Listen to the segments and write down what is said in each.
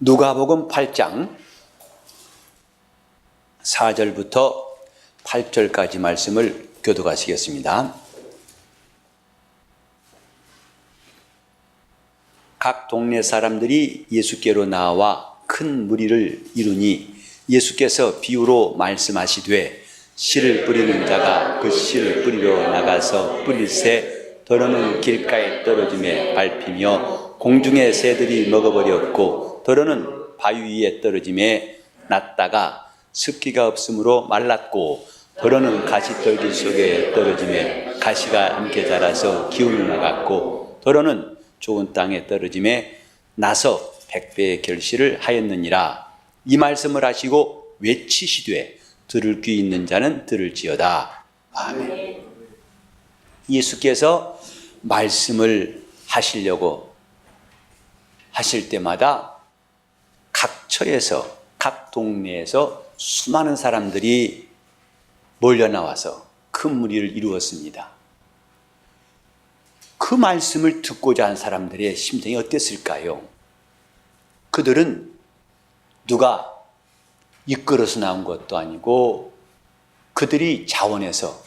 누가복음 8장 4절부터 8절까지 말씀을 교독하시겠습니다. 각 동네 사람들이 예수께로 나와 큰 무리를 이루니 예수께서 비유로 말씀하시되 씨를 뿌리는 자가 그 씨를 뿌리러 나가서 뿌릴새 더러는 길가에 떨어짐에 밟히며 공중의 새들이 먹어버렸고 더러는 바위 위에 떨어짐에 났다가 습기가 없으므로 말랐고 더러는 가시떨기 속에 떨어짐에 가시가 함께 자라서 기운이 나갔고 더러는 좋은 땅에 떨어짐에 나서 백배의 결실을 하였느니라. 이 말씀을 하시고 외치시되 들을 귀 있는 자는 들을지어다. 아멘. 예수께서 말씀을 하시려고 하실 때마다 각 처에서 각 동네에서 수많은 사람들이 몰려 나와서 큰 무리를 이루었습니다. 그 말씀을 듣고자 한 사람들의 심정이 어땠을까요? 그들은 누가 이끌어서 나온 것도 아니고 그들이 자원해서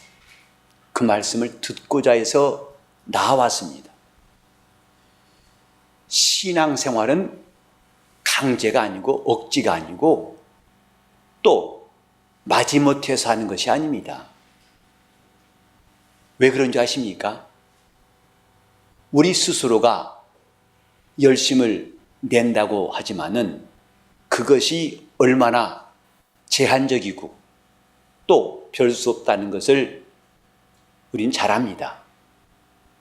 그 말씀을 듣고자 해서 나왔습니다. 신앙생활은 강제가 아니고 억지가 아니고 또 마지못해서 하는 것이 아닙니다. 왜 그런지 아십니까? 우리 스스로가 열심을 낸다고 하지만은 그것이 얼마나 제한적이고 또 별 수 없다는 것을 우린 잘 압니다.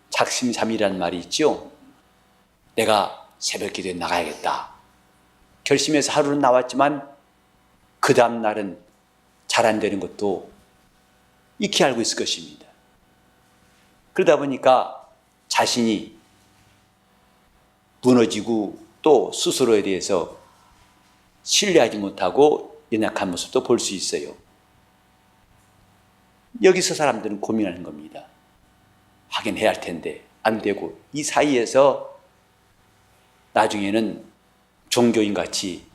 작심삼일이라는 말이 있죠. 내가 새벽 기도에 나가야겠다. 결심해서 하루는 나왔지만 그 다음 날은 잘 안 되는 것도 익히 알고 있을 것입니다. 그러다 보니까 자신이 무너지고 또 스스로에 대해서 신뢰하지 못하고 연약한 모습도 볼 수 있어요. 여기서 사람들은 고민하는 겁니다. 하긴 해야 할 텐데 안 되고 이 사이에서 나중에는 종교인같이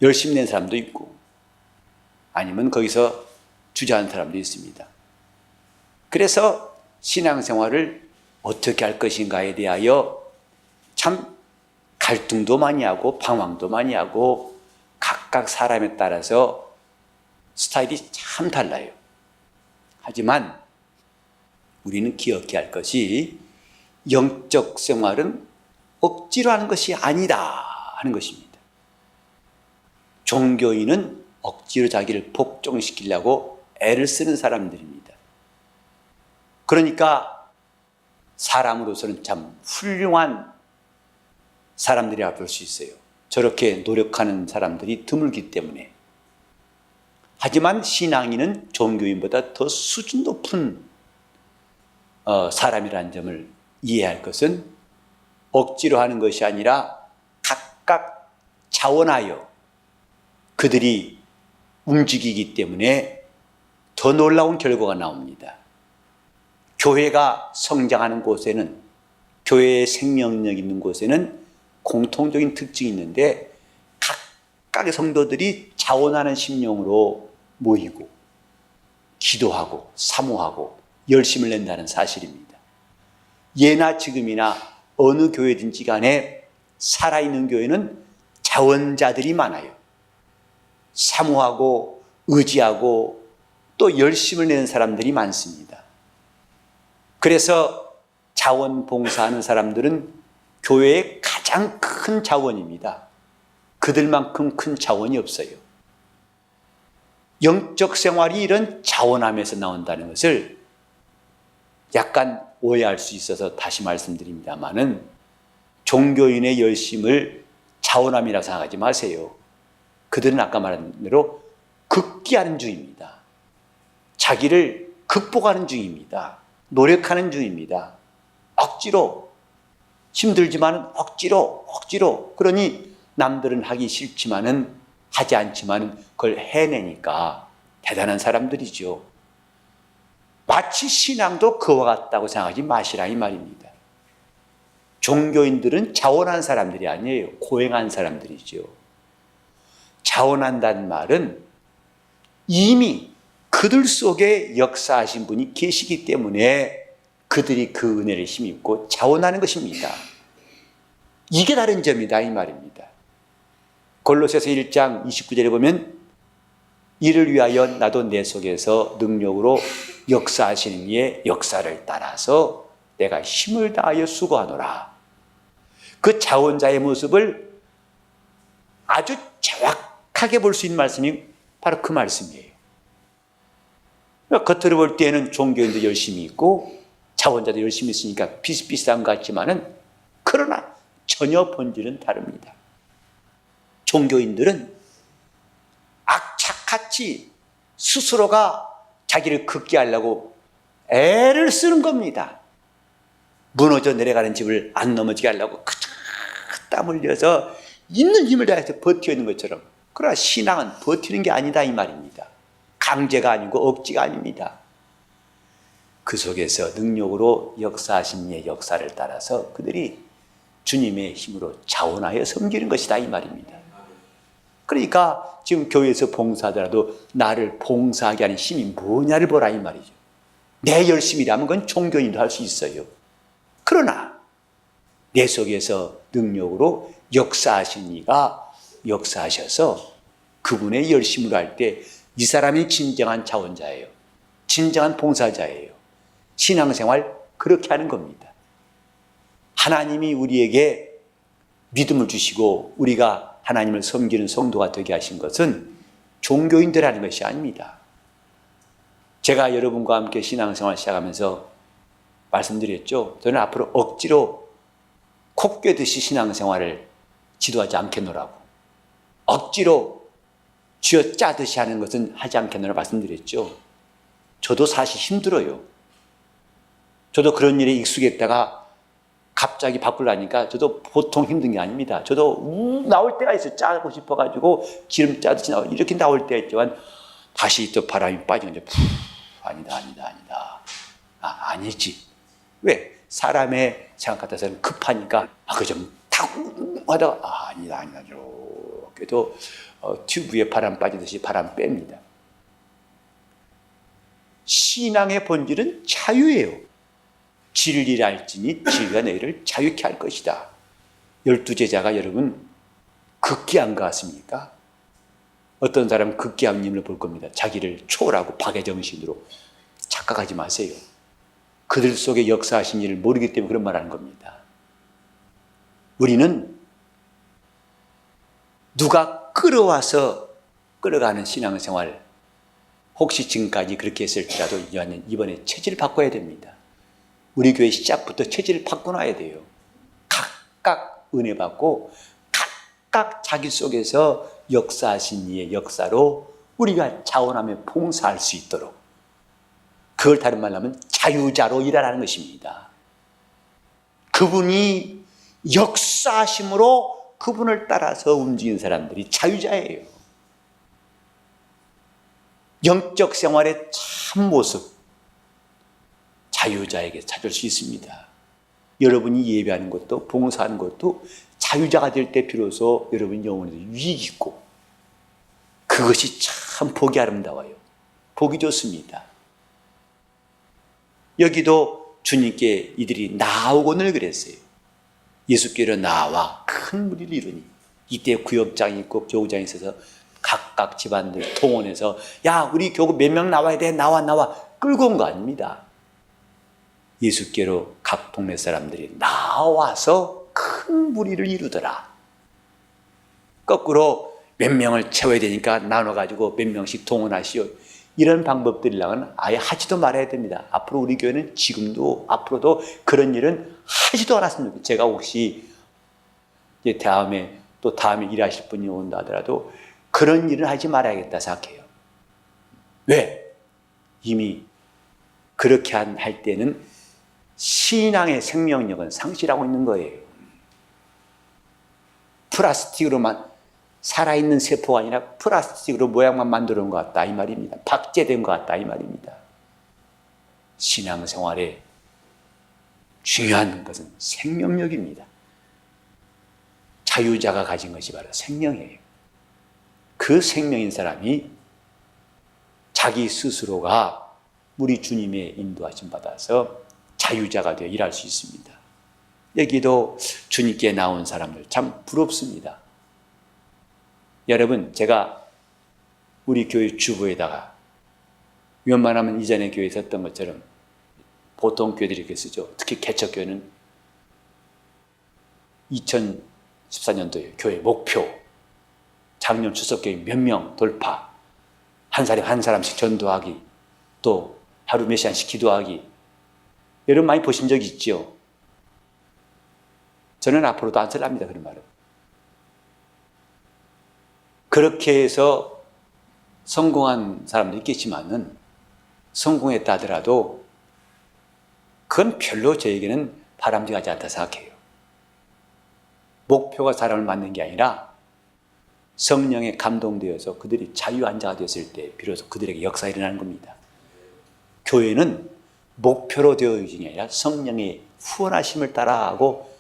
열심히 낸 사람도 있고 아니면 거기서 주저하는 사람도 있습니다. 그래서 신앙생활을 어떻게 할 것인가에 대하여 참 갈등도 많이 하고 방황도 많이 하고 각각 사람에 따라서 스타일이 참 달라요. 하지만 우리는 기억해야 할 것이 영적 생활은 억지로 하는 것이 아니다 하는 것입니다. 종교인은 억지로 자기를 복종시키려고 애를 쓰는 사람들입니다. 그러니까 사람으로서는 참 훌륭한 사람들이라 볼 수 있어요. 저렇게 노력하는 사람들이 드물기 때문에. 하지만 신앙인은 종교인보다 더 수준 높은 사람이라는 점을 이해할 것은 억지로 하는 것이 아니라 각각 자원하여 그들이 움직이기 때문에 더 놀라운 결과가 나옵니다. 교회가 성장하는 곳에는, 교회의 생명력 있는 곳에는 공통적인 특징이 있는데 각각의 성도들이 자원하는 심령으로 모이고 기도하고 사모하고 열심을 낸다는 사실입니다. 예나 지금이나 어느 교회든지 간에 살아있는 교회는 자원자들이 많아요. 사모하고 의지하고 또 열심을 내는 사람들이 많습니다. 그래서 자원봉사하는 사람들은 교회의 가장 큰 자원입니다. 그들만큼 큰 자원이 없어요. 영적 생활이 이런 자원함에서 나온다는 것을 약간 오해할 수 있어서 다시 말씀드립니다마는 종교인의 열심을 자원함이라고 생각하지 마세요. 그들은 아까 말한 대로 극기하는 중입니다. 자기를 극복하는 중입니다. 노력하는 중입니다. 억지로 힘들지만 억지로 그러니 남들은 하기 싫지만은 하지 않지만은 그걸 해내니까 대단한 사람들이죠. 마치 신앙도 그와 같다고 생각하지 마시라 이 말입니다. 종교인들은 자원한 사람들이 아니에요. 고행한 사람들이죠. 자원한다는 말은 이미 그들 속에 역사하신 분이 계시기 때문에 그들이 그 은혜를 힘입고 자원하는 것입니다. 이게 다른 점이다 이 말입니다. 골로새서 1장 29절에 보면 이를 위하여 나도 내 속에서 능력으로 역사하시는 이의 역사를 따라서 내가 힘을 다하여 수고하노라. 그 자원자의 모습을 아주 정확하게 볼 수 있는 말씀이 바로 그 말씀이에요. 겉으로 볼 때는 종교인도 열심히 있고 자원자도 열심히 있으니까 비슷비슷한 것 같지만은 그러나 전혀 본질은 다릅니다. 종교인들은 악착같이 스스로가 자기를 긋게 하려고 애를 쓰는 겁니다. 무너져 내려가는 집을 안 넘어지게 하려고 땀 흘려서 있는 힘을 다해서 버텨 있는 것처럼. 그러나 신앙은 버티는 게 아니다 이 말입니다. 강제가 아니고 억지가 아닙니다. 그 속에서 능력으로 역사하신 이의 역사를 따라서 그들이 주님의 힘으로 자원하여 섬기는 것이다 이 말입니다. 그러니까 지금 교회에서 봉사하더라도 나를 봉사하게 하는 힘이 뭐냐를 보라 이 말이죠. 내 열심이라면 그건 종교인도 할 수 있어요. 그러나 내 속에서 능력으로 역사하신 이가 역사하셔서 그분의 열심으로 할 때 이 사람이 진정한 자원자예요. 진정한 봉사자예요. 신앙생활 그렇게 하는 겁니다. 하나님이 우리에게 믿음을 주시고 우리가 하나님을 섬기는 성도가 되게 하신 것은 종교인들 하는 것이 아닙니다. 제가 여러분과 함께 신앙생활 시작하면서 말씀드렸죠. 저는 앞으로 억지로 코 꿰듯이 신앙생활을 지도하지 않겠노라고. 억지로 쥐어짜듯이 하는 것은 하지 않겠노라고 말씀드렸죠. 저도 사실 힘들어요. 저도 그런 일에 익숙했다가 갑자기 바꾸려니까 저도 보통 힘든 게 아닙니다. 저도 나올 때가 있어요. 짜고 싶어가지고 기름 짜듯이 이렇게 나올 때가 있지만 다시 또 바람이 빠지면 이제 아니다. 아니지. 왜? 사람의 생각 같아서는 급하니까 그 좀 탁 하다가 아니다. 그래도 튜브에 바람 빠지듯이 바람 뺍니다. 신앙의 본질은 자유예요. 진리를 알지니 진리가 너희를 자유케 할 것이다. 12제자가 여러분 극기한 것 같습니까? 어떤 사람은 극기한 님을 볼 겁니다. 자기를 초월하고 박애정신으로. 착각하지 마세요. 그들 속에 역사하신 일을 모르기 때문에 그런 말을 하는 겁니다. 우리는 누가 끌어와서 끌어가는 신앙생활, 혹시 지금까지 그렇게 했을지라도 이번에 체질을 바꿔야 됩니다. 우리 교회 시작부터 체질을 바꿔놔야 돼요. 각각 은혜 받고 각각 자기 속에서 역사하신 이의 역사로 우리가 자원하며 봉사할 수 있도록, 그걸 다른 말로 하면 자유자로 일하라는 것입니다. 그분이 역사하심으로 그분을 따라서 움직이는 사람들이 자유자예요. 영적 생활의 참 모습, 자유자에게 찾을 수 있습니다. 여러분이 예배하는 것도 봉사하는 것도 자유자가 될 때 비로소 여러분 영혼에도 유익이 있고, 그것이 참 보기 아름다워요. 보기 좋습니다. 여기도 주님께 이들이 나오고는 그랬어요. 예수께로 나와 큰 무리를 이루니. 이때 구역장이 있고 교구장이 있어서 각각 집안들 동원해서 야 우리 교구 몇 명 나와야 돼. 나와 끌고 온 거 아닙니다. 예수께로 각 동네 사람들이 나와서 큰 무리를 이루더라. 거꾸로 몇 명을 채워야 되니까 나눠가지고 몇 명씩 동원하시오. 이런 방법들이랑은 아예 하지도 말아야 됩니다. 앞으로 우리 교회는 지금도 앞으로도 그런 일은 하지도 않았으면 좋겠어요. 제가 혹시 이제 다음에 일하실 분이 온다 하더라도 그런 일은 하지 말아야겠다 생각해요. 왜? 이미 그렇게 할 때는 신앙의 생명력은 상실하고 있는 거예요. 플라스틱으로만 살아있는 세포가 아니라 플라스틱으로 모양만 만들어 놓은 것 같다 이 말입니다. 박제된 것 같다 이 말입니다. 신앙생활에 중요한 것은 생명력입니다. 자유자가 가진 것이 바로 생명이에요. 그 생명인 사람이 자기 스스로가 우리 주님의 인도하심 받아서 자유자가 되어 일할 수 있습니다. 여기도 주님께 나온 사람들 참 부럽습니다. 여러분, 제가 우리 교회 주보에다가 웬만하면 이전에 교회에 썼던 것처럼 보통 교회들이 이렇게 쓰죠. 특히 개척교회는 2014년도에 교회 목표, 작년 추석교회 몇 명 돌파, 한 사람에 한 사람씩 전도하기, 또 하루 몇 시간씩 기도하기. 여러분 많이 보신 적 있죠? 저는 앞으로도 안 쓸랍니다, 그런 말은. 그렇게 해서 성공한 사람도 있겠지만은 성공했다 하더라도 그건 별로 저에게는 바람직하지 않다 생각해요. 목표가 사람을 만든 게 아니라 성령에 감동되어서 그들이 자유한자가 되었을 때 비로소 그들에게 역사가 일어나는 겁니다. 교회는 목표로 되어진 게 아니라 성령의 후원하심을 따라하고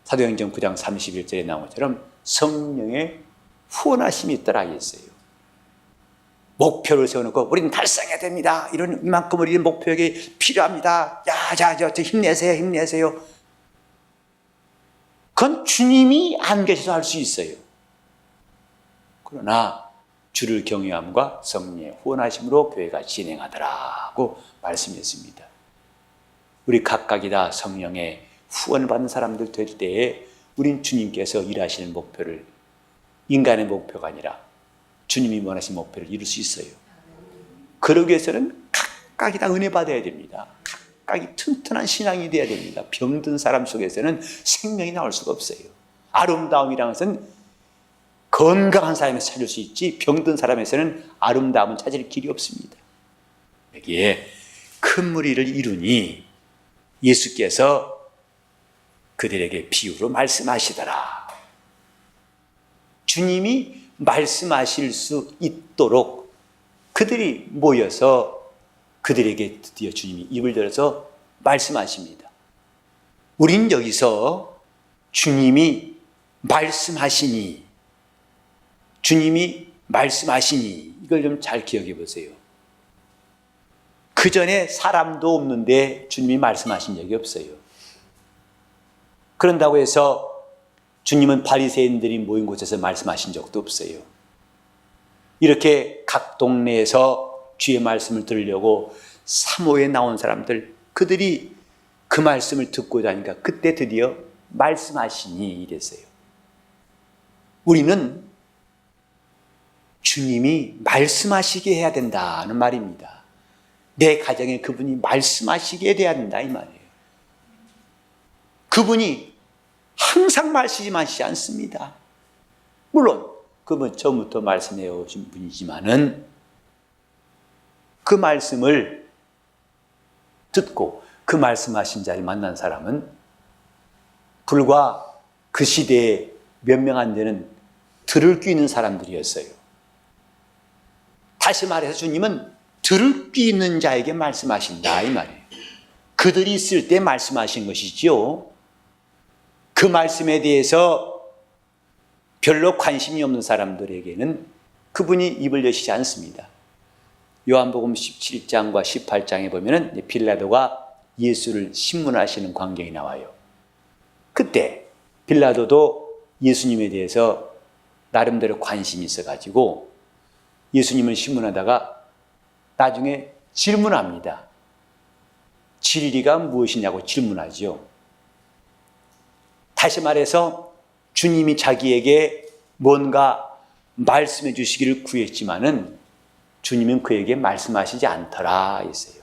사도행전 9장 31절에 나온 것처럼 성령의 후원하심이 있더라 했어요. 목표를 세워놓고 우리는 달성해야 됩니다. 이만큼 우리는 목표에게 필요합니다. 저 힘내세요, 힘내세요. 그건 주님이 안 계셔서 할 수 있어요. 그러나 주를 경외함과 성령의 후원하심으로 교회가 진행하더라고 말씀했습니다. 우리 각각이 다 성령의 후원을 받는 사람들 될 때에 우린 주님께서 일하시는 목표를 인간의 목표가 아니라 주님이 원하신 목표를 이룰 수 있어요. 그러기 위해서는 각각이 다 은혜 받아야 됩니다. 각각이 튼튼한 신앙이 돼야 됩니다. 병든 사람 속에서는 생명이 나올 수가 없어요. 아름다움이라는 것은 건강한 사람에서 찾을 수 있지 병든 사람에서는 아름다움은 찾을 길이 없습니다. 여기에 큰 무리를 이루니 예수께서 그들에게 비유로 말씀하시더라. 주님이 말씀하실 수 있도록 그들이 모여서 그들에게 드디어 주님이 입을 열어서 말씀하십니다. 우린 여기서 주님이 말씀하시니 이걸 좀 잘 기억해 보세요. 그 전에 사람도 없는데 주님이 말씀하신 적이 없어요. 그런다고 해서 주님은 바리새인들이 모인 곳에서 말씀하신 적도 없어요. 이렇게 각 동네에서 주의 말씀을 들으려고 사모에 나온 사람들, 그들이 그 말씀을 듣고자 하니까 그때 드디어 말씀하시니 이랬어요. 우리는 주님이 말씀하시게 해야 된다는 말입니다. 내 가정에 그분이 말씀하시게 돼야 된다 이 말이에요. 그분이 항상 말씀하시지 않습니다. 물론 그분 처음부터 말씀해 오신 분이지만은 그 말씀을 듣고 그 말씀하신 자를 만난 사람은 불과 그 시대에 몇 명 안 되는 들을 귀 있는 사람들이었어요. 다시 말해서 주님은 들을 귀 있는 자에게 말씀하신다 이 말이에요. 그들이 있을 때 말씀하신 것이지요. 그 말씀에 대해서 별로 관심이 없는 사람들에게는 그분이 입을 여시지 않습니다. 요한복음 17장과 18장에 보면은 빌라도가 예수를 신문하시는 광경이 나와요. 그때 빌라도도 예수님에 대해서 나름대로 관심이 있어가지고 예수님을 신문하다가 나중에 질문합니다. 진리가 무엇이냐고 질문하죠. 다시 말해서 주님이 자기에게 뭔가 말씀해 주시기를 구했지만은 주님은 그에게 말씀하시지 않더라 했어요.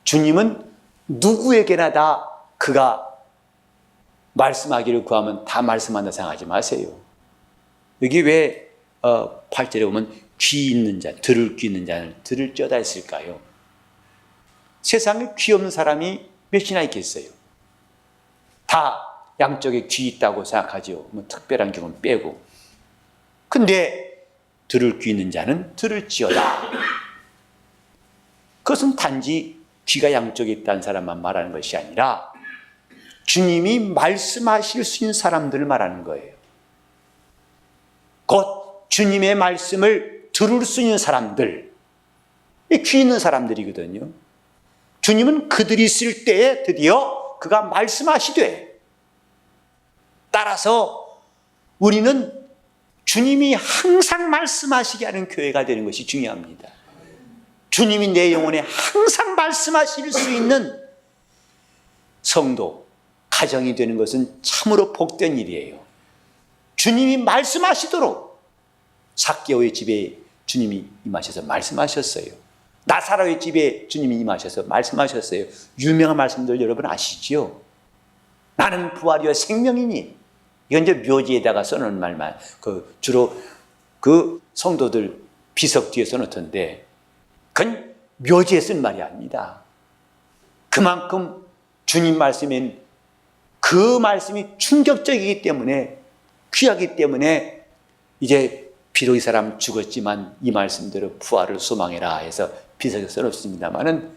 주님은 누구에게나 다 그가 말씀하기를 구하면 다 말씀한다 생각하지 마세요. 여기 왜 8절에 보면 귀 있는 자, 들을 귀 있는 자는 들을지어다 했을까요? 세상에 귀 없는 사람이 몇이나 있겠어요? 다 양쪽에 귀 있다고 생각하죠. 뭐 특별한 경우는 빼고. 근데 들을 귀 있는 자는 들을지어다. 그것은 단지 귀가 양쪽에 있다는 사람만 말하는 것이 아니라 주님이 말씀하실 수 있는 사람들을 말하는 거예요. 곧 주님의 말씀을 들을 수 있는 사람들, 귀 있는 사람들이거든요. 주님은 그들이 있을 때에 드디어 그가 말씀하시되, 따라서 우리는 주님이 항상 말씀하시게 하는 교회가 되는 것이 중요합니다. 주님이 내 영혼에 항상 말씀하실 수 있는 성도, 가정이 되는 것은 참으로 복된 일이에요. 주님이 말씀하시도록 삭개오의 집에 주님이 임하셔서 말씀하셨어요. 나사로의 집에 주님이 임하셔서 말씀하셨어요. 유명한 말씀들 여러분 아시죠? 나는 부활이요 생명이니. 이건 이제 묘지에다가 써놓은 말만, 주로 그 성도들 비석 뒤에 써놓던데, 그건 묘지에 쓴 말이 아닙니다. 그만큼 주님 말씀엔 그 말씀이 충격적이기 때문에, 귀하기 때문에 이제 비록 이 사람 죽었지만 이 말씀대로 부활을 소망해라 해서 비석에 써놓습니다만은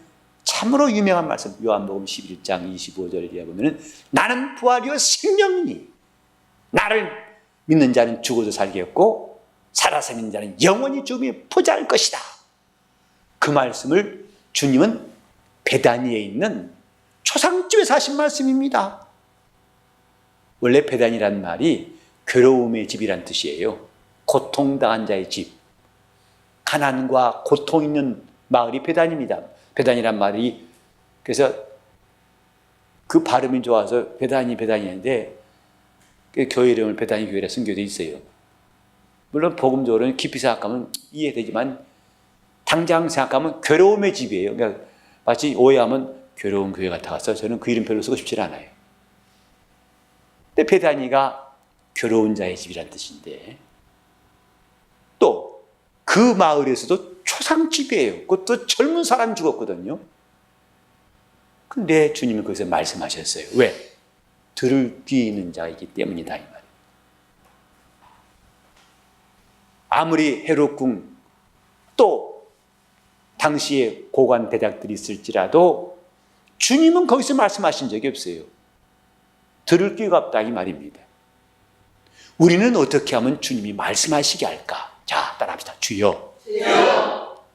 참으로 유명한 말씀, 요한복음 11장 25절에 보면은 나는 부활이요 생명이니 나를 믿는 자는 죽어도 살겠고 살아서 믿는 자는 영원히 죽음이 포자할 것이다. 그 말씀을 주님은 베다니에 있는 초상집에서 하신 말씀입니다. 원래 베다니란 말이 괴로움의 집이란 뜻이에요. 고통당한 자의 집, 가난과 고통 있는 마을이 베다니입니다. 베다니란 말이, 그래서 그 발음이 좋아서 베다니인데 교회 이름을 베다니 교회라 쓴 교회도 있어요. 물론 복음적으로는 깊이 생각하면 이해되지만 당장 생각하면 괴로움의 집이에요. 그러니까 마치 오해하면 괴로운 교회 같아서 저는 그 이름 별로 쓰고 싶지 않아요. 근데 베다니가 괴로운 자의 집이란 뜻인데, 또 그 마을에서도 초상집이에요. 그것도 젊은 사람이 죽었거든요. 근데 주님은 거기서 말씀하셨어요. 왜? 들을 귀 있는 자가 있기 때문이다 이 말이에요. 아무리 헤롯궁 또 당시에 고관 대작들이 있을지라도 주님은 거기서 말씀하신 적이 없어요. 들을 귀가 없다 이 말입니다. 우리는 어떻게 하면 주님이 말씀하시게 할까? 자, 따라합시다. 주여,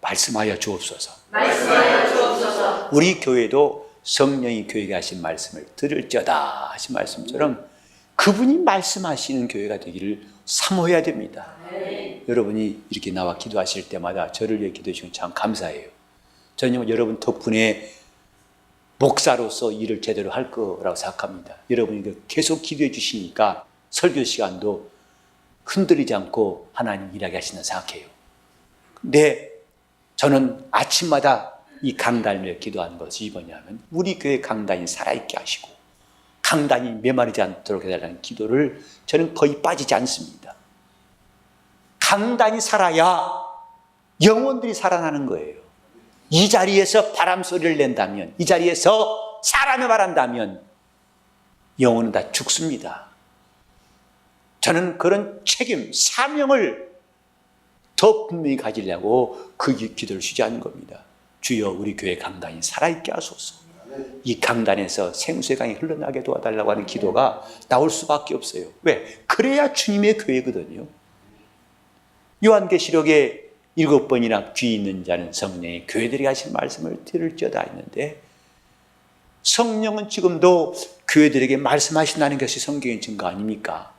말씀하여 주옵소서. 말씀하여 주옵소서. 우리 교회도 성령이 교회가 하신 말씀을 들을지어다 하신 말씀처럼 그분이 말씀하시는 교회가 되기를 사모해야 됩니다. 여러분이 이렇게 나와 기도하실 때마다 저를 위해 기도해 주시면 참 감사해요. 저는 여러분 덕분에 목사로서 일을 제대로 할 거라고 생각합니다. 여러분이 계속 기도해 주시니까 설교 시간도 흔들리지 않고 하나님 일하게 하신다 생각해요. 근데 저는 아침마다 이 강단을 위해 기도하는 것이 뭐냐면 우리 교회 강단이 살아있게 하시고 강단이 메마르지 않도록 해달라는 기도를 저는 거의 빠지지 않습니다. 강단이 살아야 영혼들이 살아나는 거예요. 이 자리에서 바람 소리를 낸다면, 이 자리에서 사람을 말한다면 영혼은 다 죽습니다. 저는 그런 책임, 사명을 더 분명히 가지려고 그 기도를 쉬지 않는 겁니다. 주여 우리 교회 강단이 살아있게 하소서. 이 강단에서 생수의 강이 흘러나게 도와달라고 하는 기도가 나올 수밖에 없어요. 왜? 그래야 주님의 교회거든요. 요한계시록에 7번이나 귀 있는 자는 성령의 교회들이 하신 말씀을 들을지어다 했는데 성령은 지금도 교회들에게 말씀하신다는 것이 성경의 증거 아닙니까?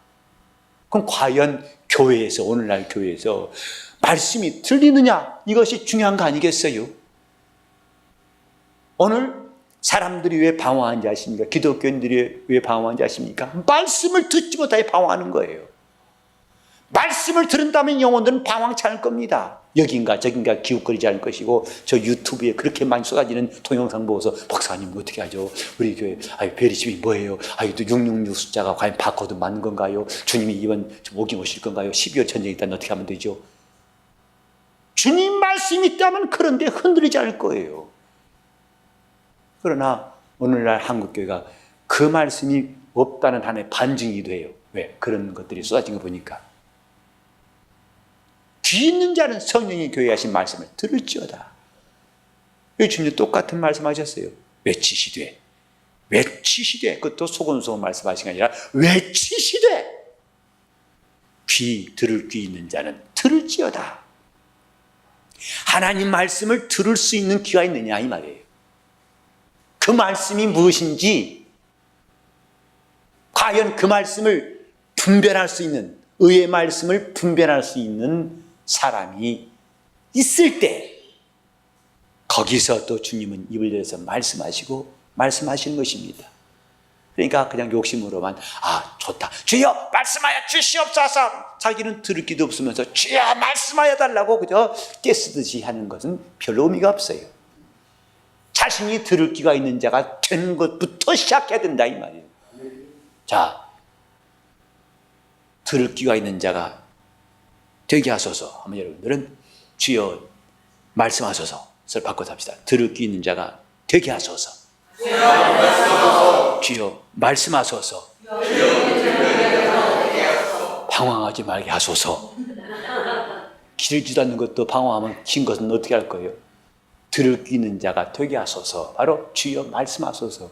그럼 과연 교회에서, 오늘날 교회에서 말씀이 들리느냐? 이것이 중요한 거 아니겠어요? 오늘 사람들이 왜 방황한지 아십니까? 기독교인들이 왜 방황한지 아십니까? 말씀을 듣지 못하여 방황하는 거예요. 말씀을 들은다면 영혼들은 방황치 않을 겁니다. 여긴가 저긴가 기웃거리지 않을 것이고 저 유튜브에 그렇게 많이 쏟아지는 동영상 보고서 목사님 어떻게 하죠? 우리 교회 베리심이 뭐예요? 또 666 숫자가 과연 바코드 맞는 건가요? 주님이 이번 오긴 오실 건가요? 12월 전쟁이 있다면 어떻게 하면 되죠? 주님 말씀이 있다면 그런데 흔들리지 않을 거예요. 그러나 오늘날 한국교회가 그 말씀이 없다는 하나의 반증이기도 해요. 왜? 그런 것들이 쏟아진 거 보니까. 귀 있는 자는 성령이 교회에 하신 말씀을 들을지어다. 주님 똑같은 말씀하셨어요. 외치시되, 그것도 소곤소곤 말씀하신 게 아니라 외치시되, 들을 귀 있는 자는 들을지어다. 하나님 말씀을 들을 수 있는 귀가 있느냐 이 말이에요. 그 말씀이 무엇인지, 과연 그 말씀을 분별할 수 있는, 의의 말씀을 분별할 수 있는 사람이 있을 때, 거기서 또 주님은 입을 열어서 말씀하시는 것입니다. 그러니까 그냥 욕심으로만 좋다, 주여 말씀하여 주시옵소서, 자기는 들을 기도 없으면서 주여 말씀하여 달라고 그저 떼쓰듯이 하는 것은 별로 의미가 없어요. 자신이 들을 귀가 있는 자가 되는 것부터 시작해야 된다 이 말이에요. 자, 들을 귀가 있는 자가 되게 하소서 하면 여러분들은 주여 말씀하소서를 바꿔서 합시다. 들을 귀 있는 자가 되게 하소서. 주여 말씀하소서. 방황하지 말게 하소서. 길지도 않는 것도 방황하면 긴 것은 어떻게 할 거예요? 들을 귀 있는 자가 되게 하소서. 바로 주여 말씀하소서.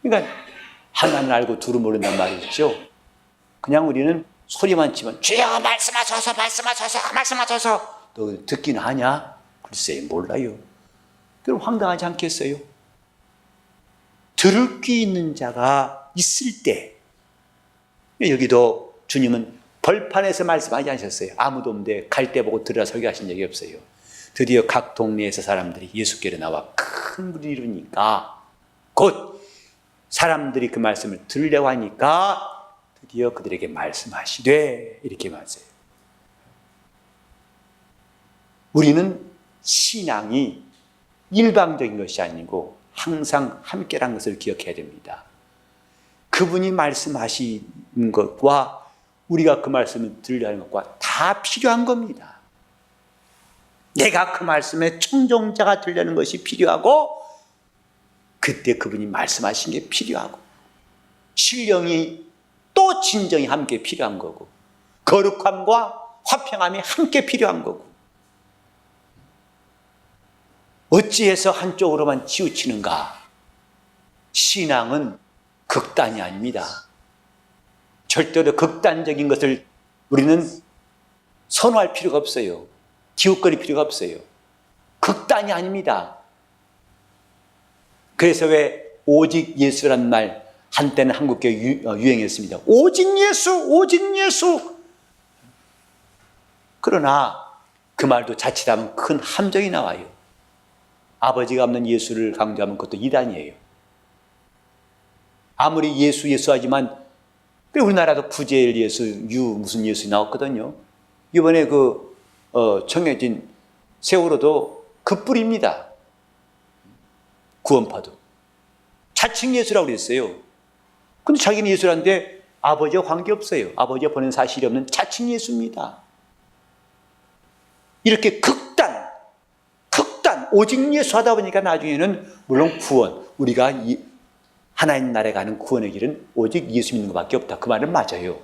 그러니까 하나는 알고 둘은 모른단 말이죠. 그냥 우리는 소리만 치면 주여 말씀하소서, 말씀하소서. 너 듣긴 하냐? 글쎄 몰라요. 그럼 황당하지 않겠어요? 들을 귀 있는 자가 있을 때, 여기도 주님은 벌판에서 말씀하지 않으셨어요. 아무도 없는데 갈 때 보고 들으라 설교하신 적이 없어요. 드디어 각 동네에서 사람들이 예수께로 나와 큰 무리를 이루니까, 곧 사람들이 그 말씀을 들으려고 하니까 드디어 그들에게 말씀하시되, 이렇게 말했어요. 우리는 신앙이 일방적인 것이 아니고 항상 함께라는 것을 기억해야 됩니다. 그분이 말씀하신 것과 우리가 그 말씀을 들으려는 것과 다 필요한 겁니다. 내가 그 말씀의 청종자가 되려는 것이 필요하고, 그때 그분이 말씀하신 게 필요하고, 신령이 또 진정이 함께 필요한 거고, 거룩함과 화평함이 함께 필요한 거고, 어찌해서 한쪽으로만 치우치는가? 신앙은 극단이 아닙니다. 절대로 극단적인 것을 우리는 선호할 필요가 없어요. 기웃거릴 필요가 없어요. 극단이 아닙니다. 그래서 왜 오직 예수란 말 한때는 한국교회 유행했습니다. 오직 예수, 오직 예수. 그러나 그 말도 자칫하면 큰 함정이 나와요. 아버지가 없는 예수를 강조하면 그것도 이단이에요. 아무리 예수 하지만 우리나라도 구제일 예수, 무슨 예수 나왔거든요. 이번에 정해진 세월호도 그 뿌리입니다. 구원파도 자칭 예수라고 그랬어요. 근데 자기는 예수라는데 아버지와 관계없어요. 아버지가 보낸 사실이 없는 자칭 예수입니다. 이렇게 극단 오직 예수 하다 보니까 나중에는 물론 구원, 우리가 하나님 나라에 가는 구원의 길은 오직 예수 믿는 것밖에 없다. 그 말은 맞아요.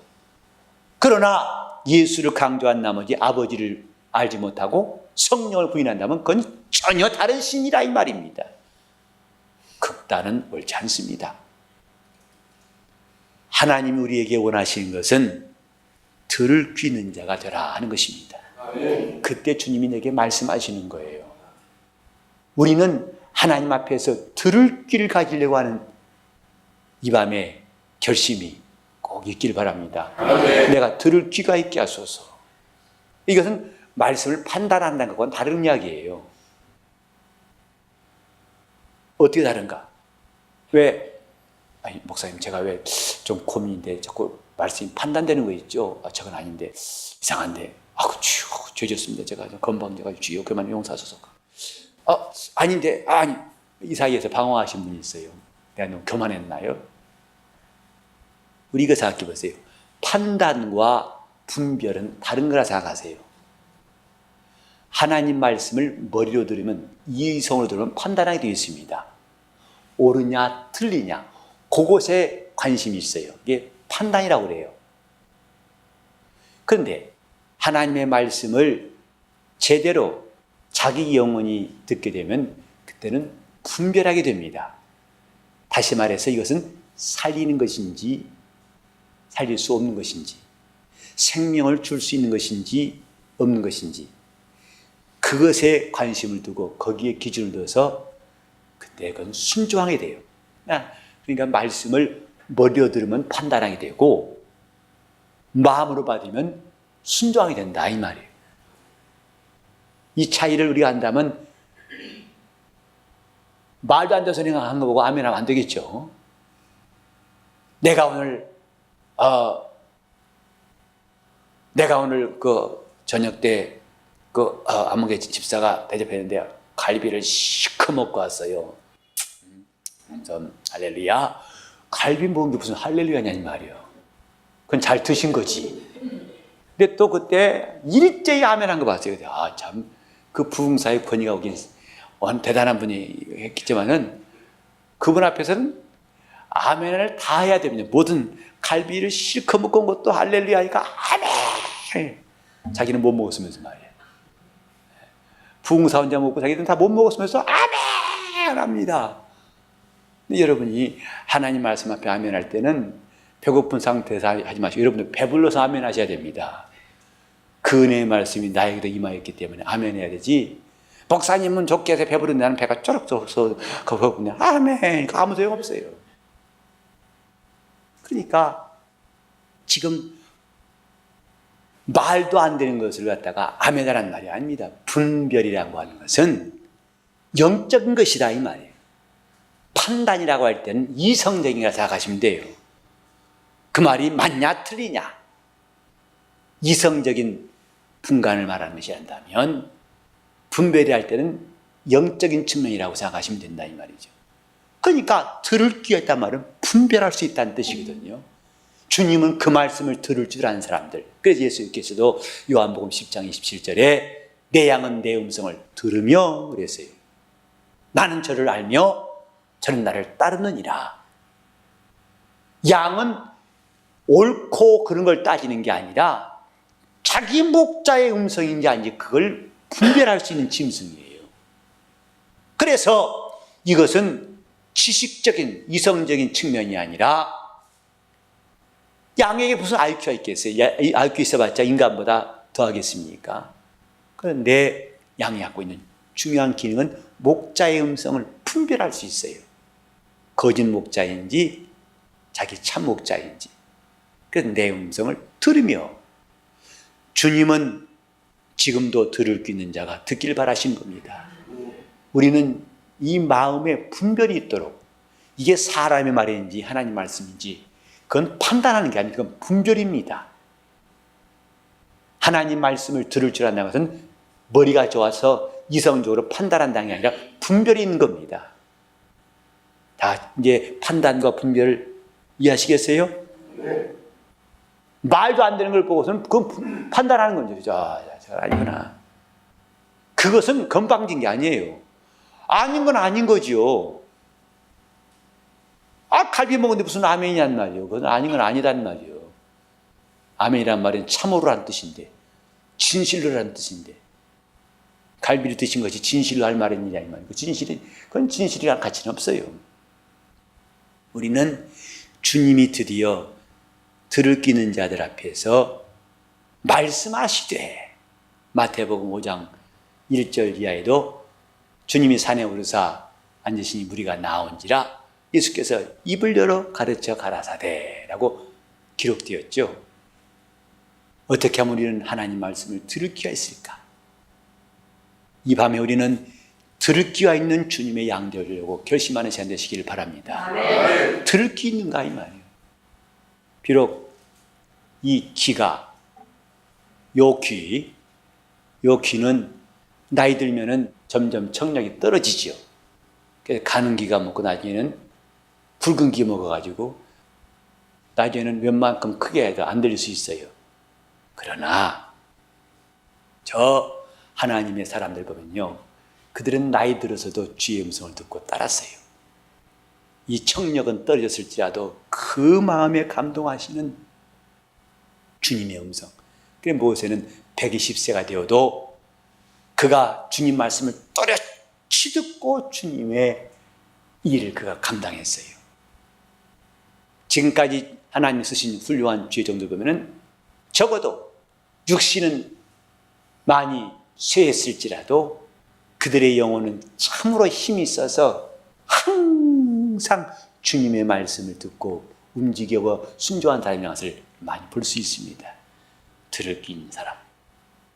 그러나 예수를 강조한 나머지 아버지를 알지 못하고 성령을 부인한다면 그건 전혀 다른 신이라 이 말입니다. 극단은 옳지 않습니다. 하나님이 우리에게 원하시는 것은 들을 귀 있는 자가 되라 하는 것입니다. 그때 주님이 내게 말씀하시는 거예요. 우리는 하나님 앞에서 들을 귀를 가지려고 하는 이 밤에 결심이 꼭 있길 바랍니다. 내가 들을 귀가 있게 하소서. 이것은 말씀을 판단한다는 것과는 다른 이야기예요. 어떻게 다른가? 목사님 제가 왜 좀 고민인데 자꾸 말씀이 판단되는 거 있죠? 저건 아닌데 이상한데 주여 죄졌습니다. 제가 건방져가지고 주여 그만 용서하소서. 아닌데 이 사이에서 방황하신 분이 있어요. 내가 너무 교만했나요? 우리 이거 생각해 보세요. 판단과 분별은 다른 거라 생각하세요. 하나님 말씀을 머리로 들으면, 이성으로 들으면 판단하게 되어 있습니다. 옳으냐 틀리냐 그곳에 관심이 있어요. 이게 판단이라고 그래요. 그런데 하나님의 말씀을 제대로 자기 영혼이 듣게 되면 그때는 분별하게 됩니다. 다시 말해서 이것은 살리는 것인지 살릴 수 없는 것인지, 생명을 줄 수 있는 것인지 없는 것인지, 그것에 관심을 두고 거기에 기준을 둬서 그때 그건 순종하게 돼요. 그러니까 말씀을 머리로 들으면 판단하게 되고 마음으로 받으면 순종하게 된다 이 말이에요. 이 차이를 우리가 안다면 말도 안 돼서 생각한 거 보고 아멘 하면 안 되겠죠. 내가 오늘 그 저녁 때 아무개 집사가 대접했는데 갈비를 시커 먹고 왔어요. 그래서 할렐루야. 갈비 먹은 게 무슨 할렐루야냐는 말이에요. 그건 잘 드신 거지. 근데 또 그때 일제히 아멘 한 거 봤어요. 참 그 부흥사의 권위가 오긴 대단한 분이 했겠지만은 그분 앞에서는 아멘을 다 해야 됩니다. 모든 갈비를 실컷 먹고 온 것도 할렐루야 하니까 아멘. 자기는 못 먹었으면서 말이에요. 부흥사 혼자 먹고 자기는 다 못 먹었으면서 아멘 합니다. 근데 여러분이 하나님 말씀 앞에 아멘 할 때는 배고픈 상태에서 하지 마시고 여러분들 배불러서 아멘 하셔야 됩니다. 그 은혜의 말씀이 나에게도 임하였기 때문에 아멘 해야 되지. 목사님은 좋게 해서 배부른데 나는 배가 쩌럭쩌럭 배고픈데 아멘. 아무 소용없어요. 그러니까 지금 말도 안 되는 것을 갖다가 아멘이라는 말이 아닙니다. 분별이라고 하는 것은 영적인 것이다 이 말이에요. 판단이라고 할 때는 이성적인가 생각하시면 돼요. 그 말이 맞냐 틀리냐 이성적인 분간을 말하는 것이 한다면 분별이 할 때는 영적인 측면이라고 생각하시면 된다 이 말이죠. 그러니까 들을 귀가 있단 말은 분별할 수 있다는 뜻이거든요. 주님은 그 말씀을 들을 줄 아는 사람들. 그래서 예수께서도 요한복음 10장 27절에 내 양은 내 음성을 들으며 그랬어요. 나는 저를 알며 저는 나를 따르느니라. 양은 옳고 그런 걸 따지는 게 아니라 자기 목자의 음성인지 아닌지 그걸 분별할 수 있는 짐승이에요. 그래서 이것은 지식적인 이성적인 측면이 아니라 양에게 무슨 IQ가 있겠어요? IQ 있어봤자 인간보다 더하겠습니까? 그런데 양이 갖고 있는 중요한 기능은 목자의 음성을 분별할 수 있어요. 거짓 목자인지 자기 참 목자인지. 그래서 내 음성을 들으며 주님은 지금도 들을 수 있는 자가 듣길 바라신 겁니다. 우리는 이 마음에 분별이 있도록 이게 사람의 말인지 하나님 말씀인지 그건 판단하는 게 아니고 그건 분별입니다. 하나님 말씀을 들을 줄 안다는 것은 머리가 좋아서 이성적으로 판단한다는 게 아니라 분별이 있는 겁니다. 다 이제 판단과 분별을 이해하시겠어요? 네. 말도 안 되는 걸 보고서는 그건 판단하는 거죠. 저 아니구나. 그것은 건방진 게 아니에요. 아닌 건 아닌 거죠. 갈비 먹는데 무슨 아멘이란 말이에요. 그건 아닌 건 아니란 말이에요. 아멘이란 말은 참으로란 뜻인데, 진실로란 뜻인데, 갈비를 드신 것이 진실로 할 말이냐 이 말이고, 그건 진실이란 가치는 없어요. 우리는 주님이 드디어 들을 끼는 자들 앞에서 말씀하시되 마태복음 5장 1절 이하에도 주님이 산에 오르사 앉으시니 무리가 나온지라 예수께서 입을 열어 가르쳐 가라사대라고 기록되었죠. 어떻게 하면 우리는 하나님 말씀을 들을 기가 있을까? 이 밤에 우리는 들을 기가 있는 주님의 양 되려고 결심하는 시간 되시길 바랍니다. 네. 들을 기 있는가 이 말이에요. 비록 이 귀가 요 귀는 나이 들면은 점점 청력이 떨어지죠. 그래서 가는 귀가 먹고 나중에는 붉은 귀 먹어가지고 나중에는 웬만큼 크게 해도 안 들릴 수 있어요. 그러나 저 하나님의 사람들 보면요, 그들은 나이 들어서도 주의 음성을 듣고 따랐어요. 이 청력은 떨어졌을지라도 그 마음에 감동하시는 주님의 음성. 그래서 모세는 120세가 되어도 그가 주님 말씀을 치듣고 주님의 일을 그가 감당했어요. 지금까지 하나님 쓰신 훌륭한 죄 정도 보면은 적어도 육신은 많이 쇠했을지라도 그들의 영혼은 참으로 힘이 있어서 항상 주님의 말씀을 듣고 움직여 순종한 사람의 것을 많이 볼 수 있습니다. 들을 귀 있는 사람,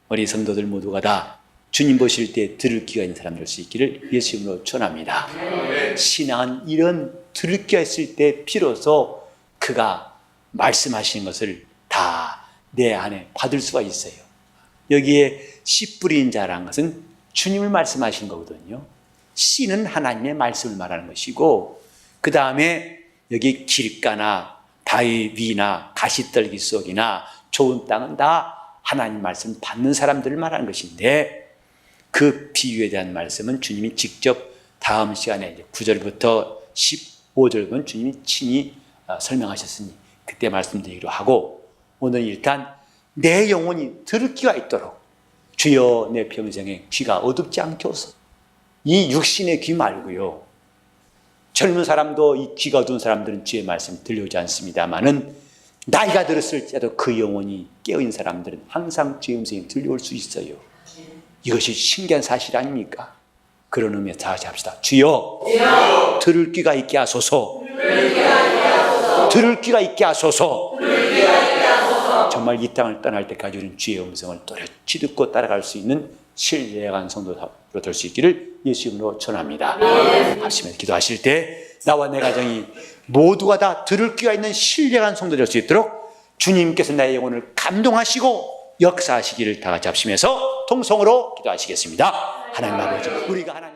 우리 성도들 모두가 다 주님 보실 때 들을 귀가 있는 사람 될 수 있기를 예수 이름으로 축원합니다. 신앙은 이런 들을 귀가 있을 때 비로소 그가 말씀하시는 것을 다 내 안에 받을 수가 있어요. 여기에 씨 뿌린 자라는 것은 주님을 말씀하시는 거거든요. 씨는 하나님의 말씀을 말하는 것이고, 그 다음에 여기 길가나 바위 위나 가시떨기 속이나 좋은 땅은 다 하나님 말씀 받는 사람들을 말하는 것인데, 그 비유에 대한 말씀은 주님이 직접 다음 시간에 9절부터 15절은 주님이 친히 설명하셨으니 그때 말씀드리기로 하고, 오늘 일단 내 영혼이 들을 귀가 있도록 주여 내 평생에 귀가 어둡지 않게 하소서. 이 육신의 귀 말고요, 젊은 사람도 이 귀가 어두운 사람들은 주의 말씀 들려오지 않습니다만은 나이가 들었을 때도 그 영혼이 깨어있는 사람들은 항상 주의 음성이 들려올 수 있어요. 이것이 신기한 사실 아닙니까? 그런 의미에서 다 같이 합시다. 주여, 들을 귀가 있게 하소서. 들을 귀가 있게 하소서. 정말 이 땅을 떠날 때까지 우리는 주의 음성을 또렷이 듣고 따라갈 수 있는 신뢰한 성도로 될 수 있기를 예수 이름으로 전합니다. 하시면서 기도하실 때 나와 내 가정이 모두가 다 들을 귀가 있는 신뢰한 성도 될 수 있도록 주님께서 나의 영혼을 감동하시고 역사하시기를 다 같이 합시면서 통성으로 기도하시겠습니다. 하나님 아버지, 우리가 하나님